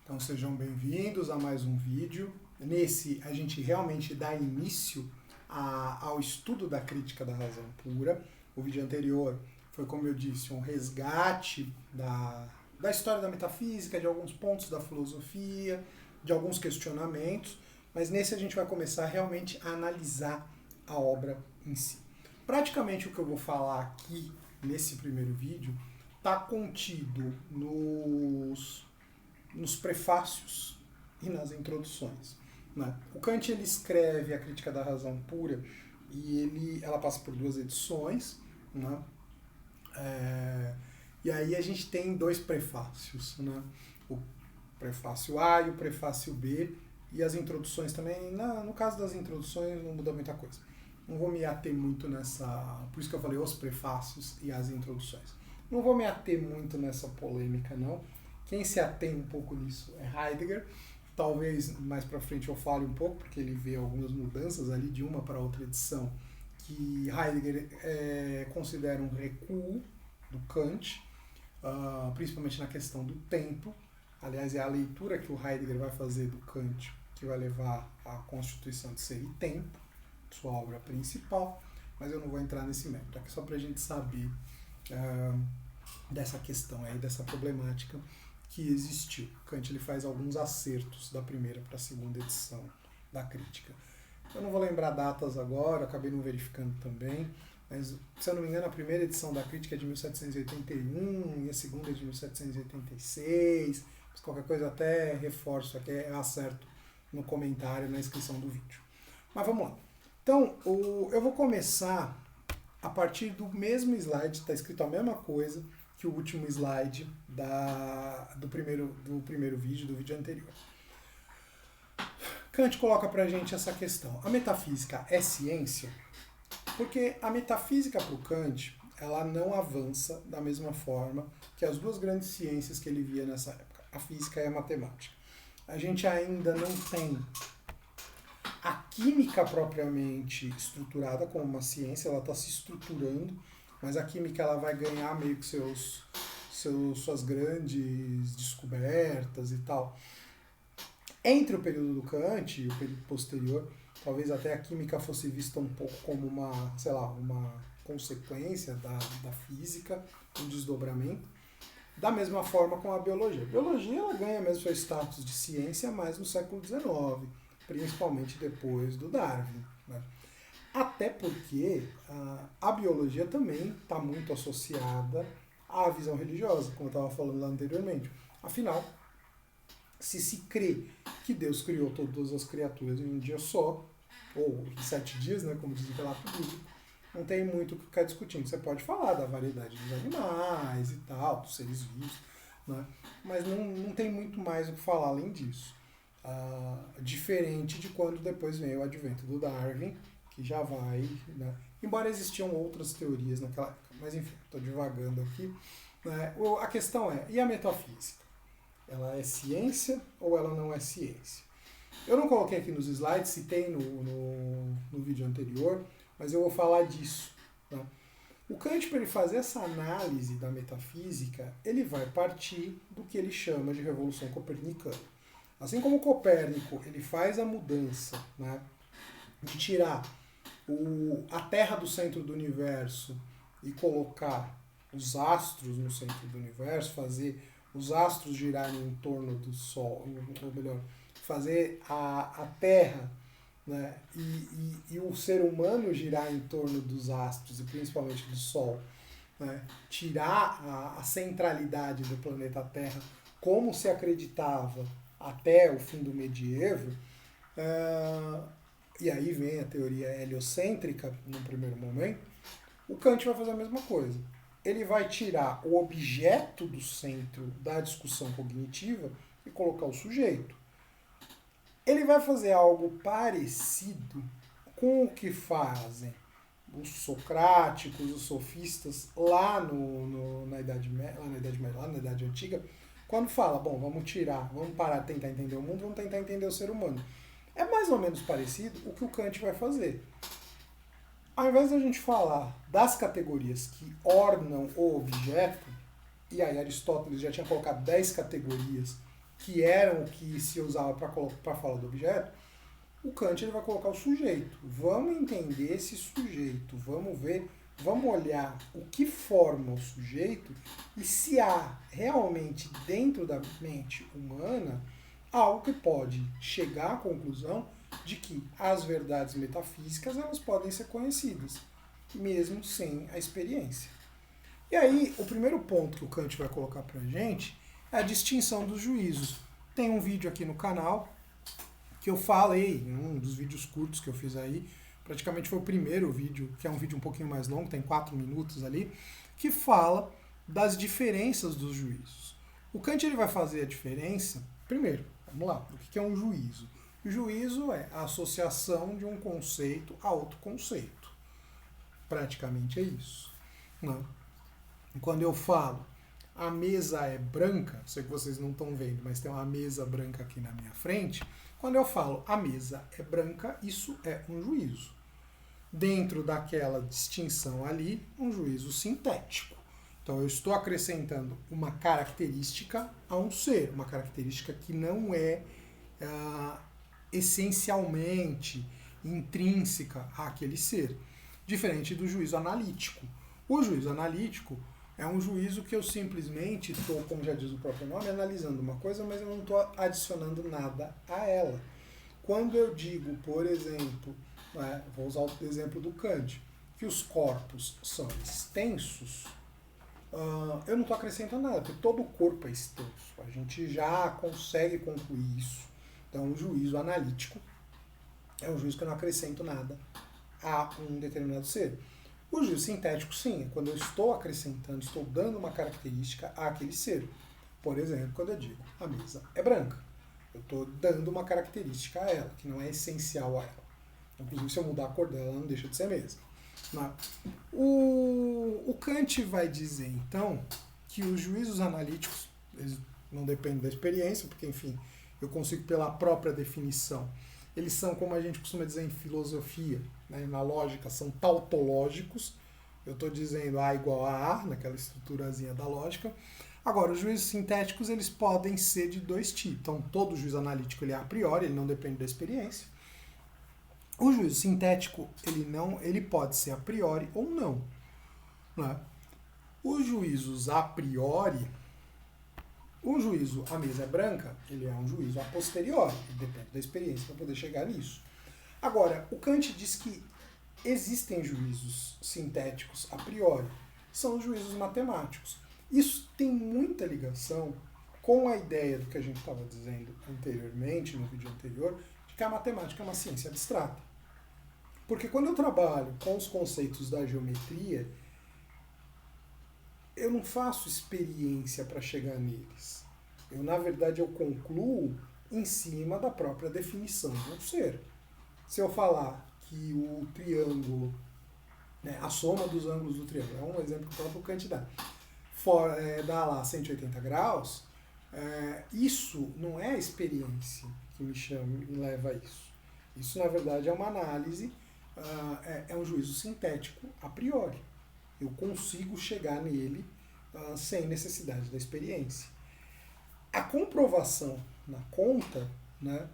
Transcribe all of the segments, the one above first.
Então sejam bem-vindos a mais um vídeo. Nesse a gente realmente dá início ao estudo da crítica da razão pura. O vídeo anterior foi, como eu disse, um resgate da história da metafísica, de alguns pontos da filosofia, de alguns questionamentos, mas nesse a gente vai começar realmente a analisar a obra em si. Praticamente o que eu vou falar aqui nesse primeiro vídeo está contido nos prefácios e nas introduções, né? O Kant ele escreve a Crítica da Razão Pura e ela passa por 2 edições, né? E aí a gente tem 2 prefácios, né? O prefácio A e o prefácio B, e as introduções também. No caso das introduções não muda muita coisa. Não vou me ater muito nessa... Por isso que eu falei os prefácios e as introduções. Não vou me ater muito nessa polêmica, não. Quem se atém um pouco nisso é Heidegger. Talvez mais para frente eu fale um pouco, porque ele vê algumas mudanças ali de uma para outra edição, que Heidegger considera um recuo do Kant, principalmente na questão do tempo. Aliás, é a leitura que o Heidegger vai fazer do Kant que vai levar à constituição de Ser e Tempo, sua obra principal, mas eu não vou entrar nesse mérito, aqui só para a gente saber dessa questão aí, dessa problemática que existiu. Kant ele faz alguns acertos da primeira para a segunda edição da crítica. Eu não vou lembrar datas agora, acabei não verificando também, mas se eu não me engano a primeira edição da crítica é de 1781 e a segunda é de 1786, mas qualquer coisa até reforço aqui, acerto no comentário, na inscrição do vídeo. Mas vamos lá. Então, eu vou começar a partir do mesmo slide, está escrito a mesma coisa que o último slide do primeiro vídeo, do vídeo anterior. Kant coloca pra gente essa questão. A metafísica é ciência? Porque a metafísica para o Kant, ela não avança da mesma forma que as 2 grandes ciências que ele via nessa época, a física e a matemática. A gente ainda não tem a química propriamente estruturada como uma ciência, ela está se estruturando, mas a química ela vai ganhar meio que suas grandes descobertas e tal. Entre o período do Kant e o período posterior, talvez até a química fosse vista um pouco como uma consequência da física, um desdobramento. Da mesma forma com a biologia. A biologia ela ganha mesmo seu status de ciência mais no século XIX, principalmente depois do Darwin, né? Até porque a biologia também está muito associada à visão religiosa, como eu estava falando lá anteriormente. Afinal, se crê que Deus criou todas as criaturas em um dia só, ou em 7 dias, né, como diz o relato bíblico, não tem muito o que ficar discutindo. Você pode falar da variedade dos animais e tal, dos seres vivos, né, mas não tem muito mais o que falar além disso. Diferente de quando depois veio o advento do Darwin, que já vai, né? Embora existiam outras teorias naquela época, mas enfim, estou divagando aqui, né? A questão é, e a metafísica? Ela é ciência ou ela não é ciência? Eu não coloquei aqui nos slides, citei no vídeo anterior, mas eu vou falar disso, né? O Kant, para ele fazer essa análise da metafísica, ele vai partir do que ele chama de Revolução Copernicana. Assim como Copérnico ele faz a mudança, né, de tirar a Terra do centro do universo e colocar os astros no centro do universo, fazer os astros girarem em torno do Sol, ou melhor, fazer a Terra, né, e o ser humano girar em torno dos astros, e principalmente do Sol, né, tirar a centralidade do planeta Terra, como se acreditava até o fim do medievo, e aí vem a teoria heliocêntrica, no primeiro momento, o Kant vai fazer a mesma coisa. Ele vai tirar o objeto do centro da discussão cognitiva e colocar o sujeito. Ele vai fazer algo parecido com o que fazem os socráticos, os sofistas lá na Idade Média, lá na Idade Antiga, quando fala, bom, vamos parar de tentar entender o mundo, vamos tentar entender o ser humano. É mais ou menos parecido o que o Kant vai fazer. Ao invés de a gente falar das categorias que ornam o objeto, e aí Aristóteles já tinha colocado 10 categorias que eram o que se usava para falar do objeto, o Kant ele vai colocar o sujeito. Vamos entender esse sujeito, vamos ver, vamos olhar o que forma o sujeito e se há realmente dentro da mente humana algo que pode chegar à conclusão de que as verdades metafísicas elas podem ser conhecidas, mesmo sem a experiência. E aí, o primeiro ponto que o Kant vai colocar para a gente é a distinção dos juízos. Tem um vídeo aqui no canal que eu falei, um dos vídeos curtos que eu fiz aí, praticamente foi o primeiro vídeo, que é um vídeo um pouquinho mais longo, tem 4 minutos ali, que fala das diferenças dos juízos. O Kant ele vai fazer a diferença, primeiro, vamos lá, o que é um juízo? O juízo é a associação de um conceito a outro conceito. Praticamente é isso. Não. Quando eu falo a mesa é branca, sei que vocês não estão vendo, mas tem uma mesa branca aqui na minha frente. Quando eu falo a mesa é branca, isso é um juízo. Dentro daquela distinção ali, um juízo sintético. Então eu estou acrescentando uma característica a um ser, uma característica que não é essencialmente intrínseca àquele ser. Diferente do juízo analítico. O juízo analítico é um juízo que eu simplesmente estou, como já diz o próprio nome, analisando uma coisa, mas eu não estou adicionando nada a ela. Quando eu digo, por exemplo, vou usar o exemplo do Kant, que os corpos são extensos, eu não estou acrescentando nada, porque todo o corpo é extenso. A gente já consegue concluir isso. Então, o juízo analítico é um juízo que eu não acrescento nada a um determinado ser. O juízo sintético, sim, é quando eu estou acrescentando, estou dando uma característica àquele ser. Por exemplo, quando eu digo a mesa é branca, eu estou dando uma característica a ela, que não é essencial a ela. Inclusive, se eu mudar a cor dela, ela não deixa de ser mesa. O Kant vai dizer, então, que os juízos analíticos, eles não dependem da experiência, porque, enfim, eu consigo pela própria definição. Eles são, como a gente costuma dizer em filosofia, né, na lógica, são tautológicos. Eu estou dizendo A igual a A, naquela estruturazinha da lógica. Agora, os juízos sintéticos, eles podem ser de dois tipos. Então, todo juízo analítico ele é a priori, ele não depende da experiência. O juízo sintético, ele pode ser a priori ou não. Né? Os juízos a priori, o juízo a mesa é branca, ele é um juízo a posteriori, ele depende da experiência para poder chegar nisso. Agora, o Kant diz que existem juízos sintéticos a priori, são os juízos matemáticos. Isso tem muita ligação com a ideia do que a gente estava dizendo anteriormente, no vídeo anterior, de que a matemática é uma ciência abstrata. Porque quando eu trabalho com os conceitos da geometria, eu não faço experiência para chegar neles. Na verdade, eu concluo em cima da própria definição do ser. Se eu falar que o triângulo, né, a soma dos ângulos do triângulo, é um exemplo que o próprio Kant dá, dá lá 180 graus, isso não é a experiência que me leva a isso. Isso, na verdade, é uma análise, é um juízo sintético a priori. Eu consigo chegar nele sem necessidade da experiência. A comprovação na conta, né,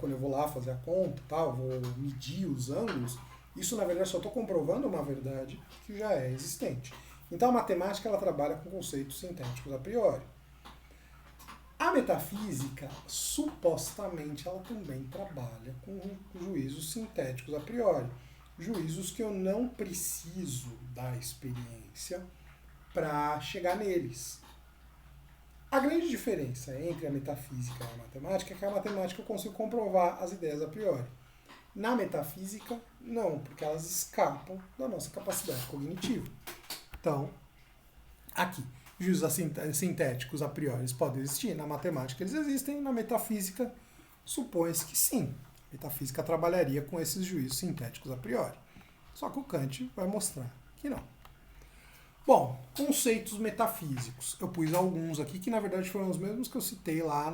quando eu vou lá fazer a conta, vou medir os ângulos, isso na verdade só estou comprovando uma verdade que já é existente. Então a matemática ela trabalha com conceitos sintéticos a priori. A metafísica, supostamente, ela também trabalha com juízos sintéticos a priori. Juízos que eu não preciso da experiência para chegar neles. A grande diferença entre a metafísica e a matemática é que a matemática eu consigo comprovar as ideias a priori. Na metafísica, não, porque elas escapam da nossa capacidade cognitiva. Então, aqui, juízos sintéticos a priori eles podem existir, na matemática eles existem, na metafísica supõe-se que sim. A metafísica trabalharia com esses juízos sintéticos a priori. Só que o Kant vai mostrar que não. Bom, conceitos metafísicos. Eu pus alguns aqui que na verdade foram os mesmos que eu citei lá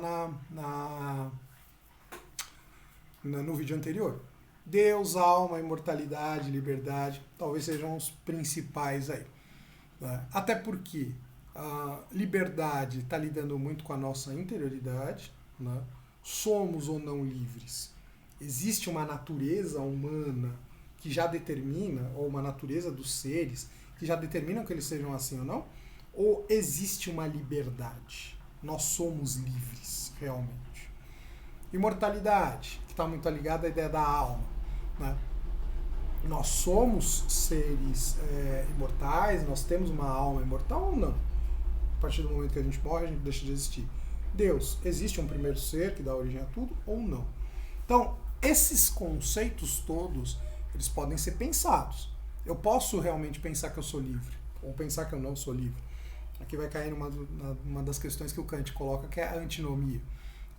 no vídeo anterior. Deus, alma, imortalidade, liberdade, talvez sejam os principais aí. Até porque Liberdade está lidando muito com a nossa interioridade, né? Somos ou não livres? Existe uma natureza humana que já determina, ou uma natureza dos seres que já determinam que eles sejam assim ou não? Ou existe uma liberdade? Nós somos livres, realmente. Imortalidade, que está muito ligada à ideia da alma, né? Nós somos seres imortais, nós temos uma alma imortal ou não? A partir do momento que a gente morre, a gente deixa de existir. Deus, existe um primeiro ser que dá origem a tudo ou não? Então, esses conceitos todos, eles podem ser pensados. Eu posso realmente pensar que eu sou livre, ou pensar que eu não sou livre. Aqui vai cair numa das questões que o Kant coloca, que é a antinomia.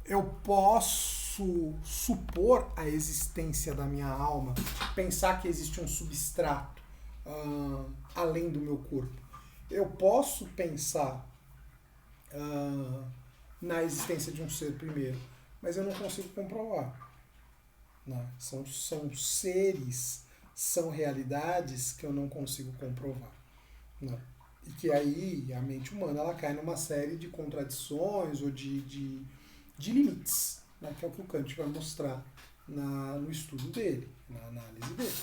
Eu posso supor a existência da minha alma, pensar que existe um substrato além do meu corpo. Eu posso pensar na existência de um ser primeiro, mas eu não consigo comprovar. Não. São seres, são realidades que eu não consigo comprovar. Não. E que aí a mente humana ela cai numa série de contradições ou de limites, né, que é o que o Kant vai mostrar no estudo dele, na análise dele.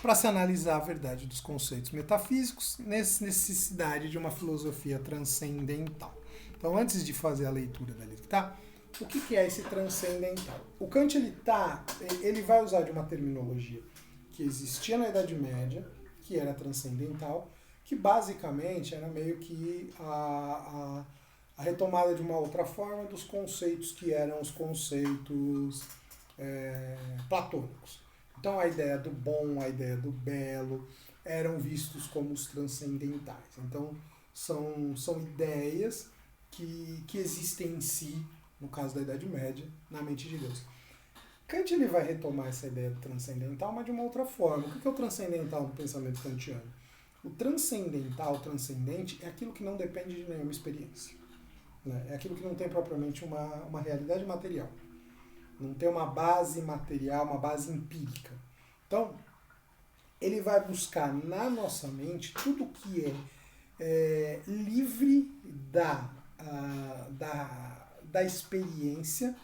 Para se analisar a verdade dos conceitos metafísicos, necessidade de uma filosofia transcendental. Então, antes de fazer a leitura da letra, tá? O que é esse transcendental? O Kant ele vai usar de uma terminologia que existia na Idade Média, que era transcendental, que basicamente era meio que a retomada de uma outra forma dos conceitos que eram os conceitos platônicos. Então a ideia do bom, a ideia do belo eram vistos como os transcendentais. Então são ideias que existem em si, no caso da Idade Média, na mente de Deus. Kant ele vai retomar essa ideia do transcendental, mas de uma outra forma. O que é o transcendental no pensamento kantiano? O transcendental, o transcendente, é aquilo que não depende de nenhuma experiência. Né? É aquilo que não tem propriamente uma realidade material. Não tem uma base material, uma base empírica. Então, ele vai buscar na nossa mente tudo que é livre da experiência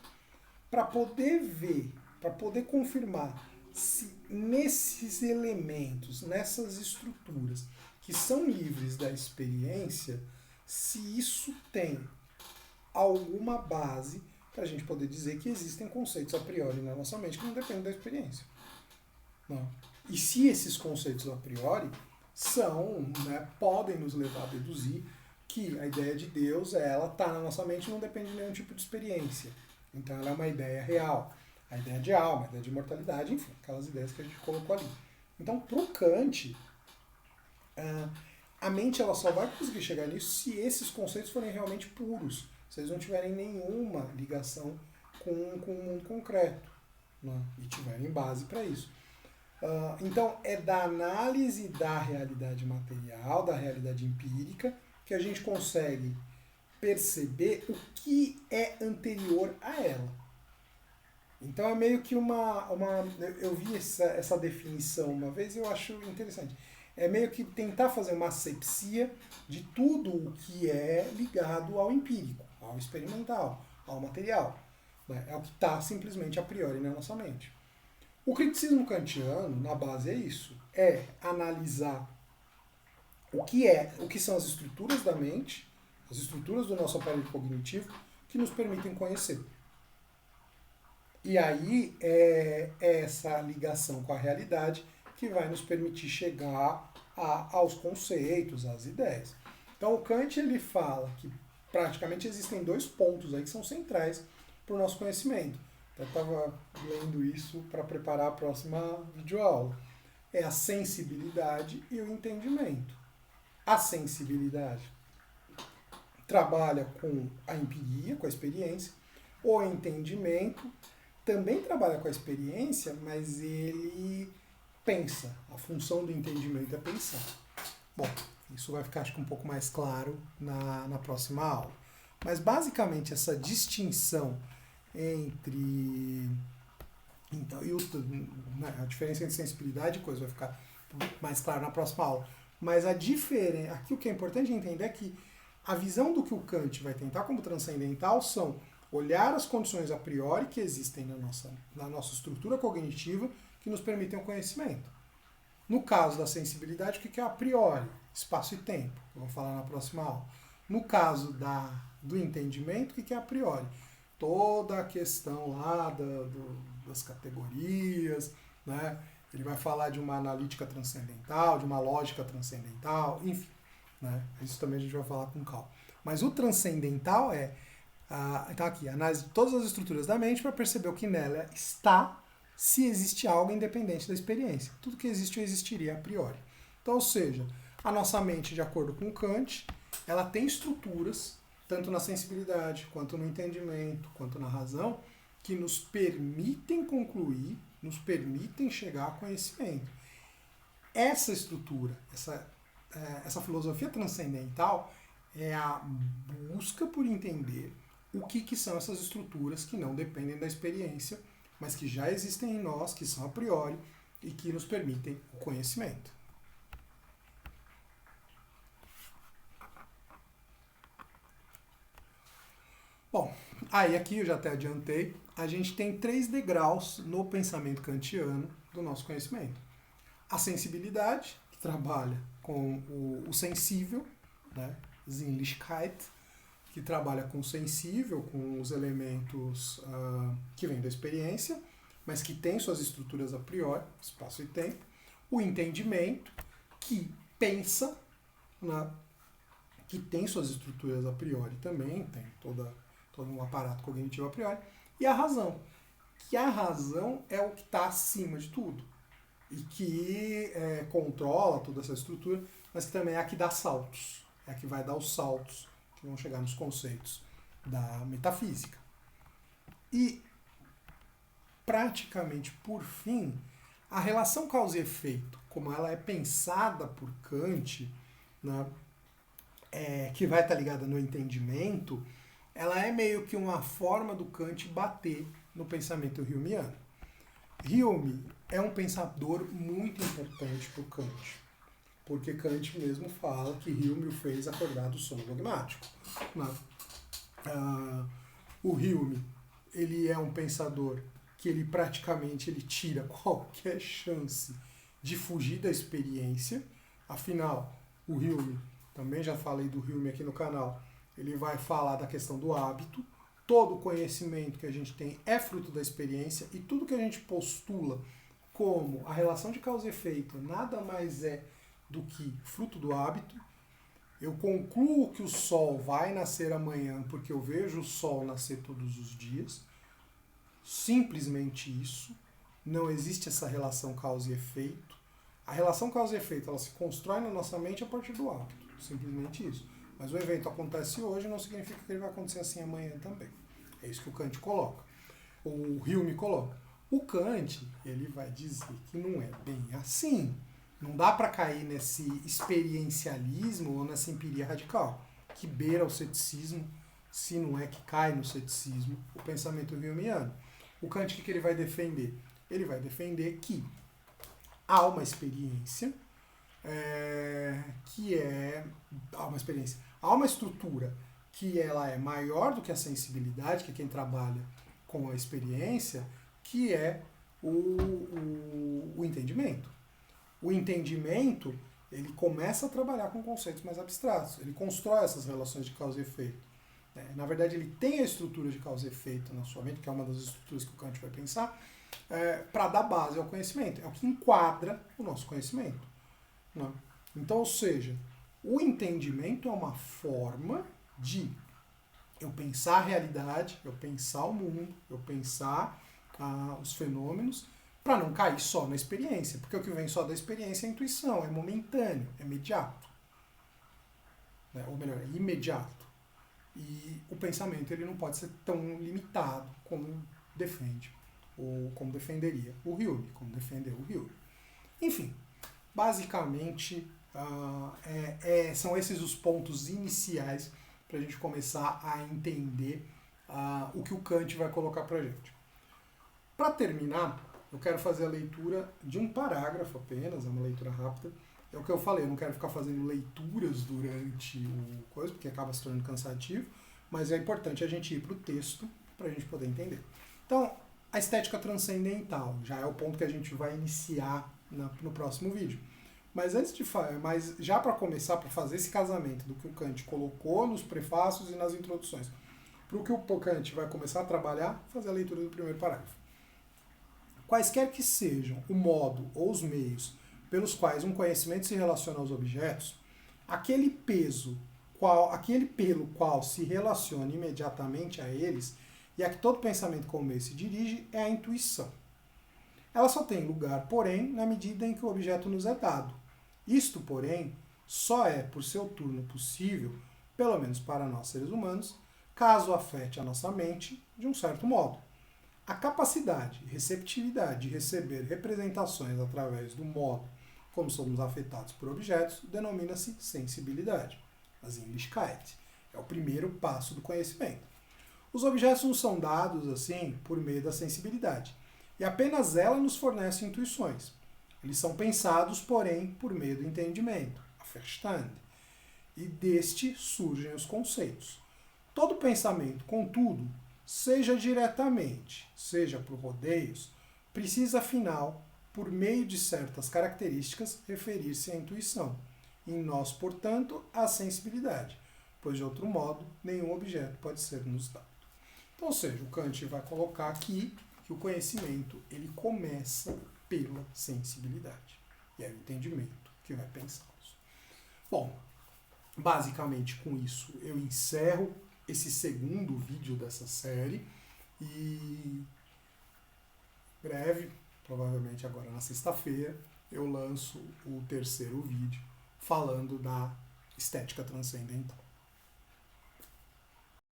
para poder ver, para poder confirmar se nesses elementos, nessas estruturas que são livres da experiência, se isso tem alguma base para a gente poder dizer que existem conceitos a priori na nossa mente que não dependem da experiência. Não. E se esses conceitos a priori podem nos levar a deduzir que a ideia de Deus ela está na nossa mente e não depende de nenhum tipo de experiência. Então ela é uma ideia real. A ideia de alma, a ideia de imortalidade, enfim, aquelas ideias que a gente colocou ali. Então, para o Kant, a mente ela só vai conseguir chegar nisso se esses conceitos forem realmente puros, se eles não tiverem nenhuma ligação com o mundo concreto, né? E tiverem base para isso. Então, é da análise da realidade material, da realidade empírica, que a gente consegue perceber o que é anterior a ela. Então é meio que eu vi essa definição uma vez e eu acho interessante. É meio que tentar fazer uma asepsia de tudo o que é ligado ao empírico, ao experimental, ao material. Né? É o que está simplesmente a priori na nossa mente. O criticismo kantiano, na base, é isso. É analisar o que são as estruturas da mente, as estruturas do nosso aparelho cognitivo, que nos permitem conhecer. E aí é essa ligação com a realidade que vai nos permitir chegar aos conceitos, às ideias. Então o Kant ele fala que praticamente existem dois pontos aí que são centrais para o nosso conhecimento. Eu estava lendo isso para preparar a próxima videoaula. É a sensibilidade e o entendimento. A sensibilidade trabalha com a empiria, com a experiência. O entendimento também trabalha com a experiência, mas ele pensa. A função do entendimento é pensar. Bom, isso vai ficar acho que um pouco mais claro na próxima aula. Mas basicamente essa distinção entre... Então, a diferença entre sensibilidade e coisa vai ficar um mais claro na próxima aula. Mas a diferença, aqui o que é importante entender é que a visão do que o Kant vai tentar como transcendental são olhar as condições a priori que existem na nossa estrutura cognitiva que nos permitem o conhecimento. No caso da sensibilidade, o que é a priori? Espaço e tempo, eu vou falar na próxima aula. No caso do entendimento, o que é a priori? Toda a questão lá das categorias, né? Ele vai falar de uma analítica transcendental, de uma lógica transcendental, enfim. Né? Isso também a gente vai falar com calma. Mas o transcendental então aqui, análise de todas as estruturas da mente para perceber o que nela está, se existe algo independente da experiência. Tudo que existe ou existiria a priori. Então, ou seja, a nossa mente, de acordo com Kant, ela tem estruturas, tanto na sensibilidade, quanto no entendimento, quanto na razão, que nos permitem concluir, nos permitem chegar ao conhecimento. Essa estrutura, essa filosofia transcendental é a busca por entender o que são essas estruturas que não dependem da experiência, mas que já existem em nós, que são a priori e que nos permitem o conhecimento. Bom, aí aqui eu já até adiantei, a gente tem 3 degraus no pensamento kantiano do nosso conhecimento. A sensibilidade, que trabalha com o sensível, né? Sinnlichkeit, que trabalha com o sensível, com os elementos que vêm da experiência, mas que tem suas estruturas a priori, espaço e tempo. O entendimento, que pensa, né? Que tem suas estruturas a priori também, tem todo um aparato cognitivo a priori. E a razão, que a razão é o que está acima de tudo e que controla toda essa estrutura, mas que também é a que dá saltos, é a que vai dar os saltos que vão chegar nos conceitos da metafísica. E, praticamente por fim, a relação causa e efeito, como ela é pensada por Kant, né, que vai estar ligada no entendimento, ela é meio que uma forma do Kant bater no pensamento humeano. Hume é um pensador muito importante para o Kant, porque Kant mesmo fala que Hume o fez acordar do sono dogmático. O Hume, ele é um pensador que ele praticamente tira qualquer chance de fugir da experiência. Afinal, o Hume, também já falei do Hume aqui no canal, ele vai falar da questão do hábito. Todo o conhecimento que a gente tem é fruto da experiência e tudo que a gente postula como a relação de causa e efeito nada mais é do que fruto do hábito. Eu concluo que o sol vai nascer amanhã porque eu vejo o sol nascer todos os dias. Simplesmente isso. Não existe essa relação causa e efeito. A relação causa e efeito ela se constrói na nossa mente a partir do hábito. Simplesmente isso. Mas o evento acontece hoje não significa que ele vai acontecer assim amanhã também. É isso que o Kant coloca. O Hume coloca. O Kant, ele vai dizer que não é bem assim. Não dá para cair nesse experiencialismo ou nessa empiria radical, que beira o ceticismo, se não é que cai no ceticismo, o pensamento humeano. O Kant, o que ele vai defender? Ele vai defender que há uma experiência, há uma estrutura que ela é maior do que a sensibilidade, que é quem trabalha com a experiência, que é o entendimento. O entendimento, ele começa a trabalhar com conceitos mais abstratos, ele constrói essas relações de causa e efeito. Na verdade, ele tem a estrutura de causa e efeito na sua mente, que é uma das estruturas que o Kant vai pensar, para dar base ao conhecimento. É o que enquadra o nosso conhecimento. Né? Então, ou seja, o entendimento é uma forma de eu pensar a realidade, eu pensar o mundo, eu pensar os fenômenos, para não cair só na experiência. Porque o que vem só da experiência é a intuição, é momentâneo, é imediato. Ou melhor, é imediato. E o pensamento ele não pode ser tão limitado como defende, ou como defenderia o Hume, como defendeu o Hume. Enfim, basicamente são esses os pontos iniciais para a gente começar a entender o que o Kant vai colocar para a gente. Para terminar, eu quero fazer a leitura de um parágrafo apenas, é uma leitura rápida. É o que eu falei, eu não quero ficar fazendo leituras durante o coisa, porque acaba se tornando cansativo, mas é importante a gente ir para o texto para a gente poder entender. Então, a estética transcendental já é o ponto que a gente vai iniciar no próximo vídeo. Mas antes de mas já para começar, para fazer esse casamento do que o Kant colocou nos prefácios e nas introduções, para o que o Kant vai começar a trabalhar, fazer a leitura do primeiro parágrafo. Quaisquer que sejam o modo ou os meios pelos quais um conhecimento se relaciona aos objetos, aquele pelo qual se relaciona imediatamente a eles e a que todo pensamento como esse se dirige é a intuição. Ela só tem lugar, porém, na medida em que o objeto nos é dado. Isto, porém, só é por seu turno possível, pelo menos para nós seres humanos, caso afete a nossa mente de um certo modo. A capacidade e receptividade de receber representações através do modo como somos afetados por objetos denomina-se sensibilidade. A Sinnlichkeit é o primeiro passo do conhecimento. Os objetos nos são dados, assim, por meio da sensibilidade, e apenas ela nos fornece intuições. Eles são pensados, porém, por meio do entendimento, a Verstand, e deste surgem os conceitos. Todo pensamento, contudo, seja diretamente, seja por rodeios, precisa, afinal, por meio de certas características, referir-se à intuição. Em nós, portanto, à sensibilidade, pois, de outro modo, nenhum objeto pode ser nos dado. Então, ou seja, o Kant vai colocar aqui que o conhecimento ele começa pela sensibilidade. E é o entendimento que vai pensá-los. Bom, basicamente com isso eu encerro esse segundo vídeo dessa série e breve, provavelmente agora na sexta-feira, eu lanço o terceiro vídeo falando da estética transcendental.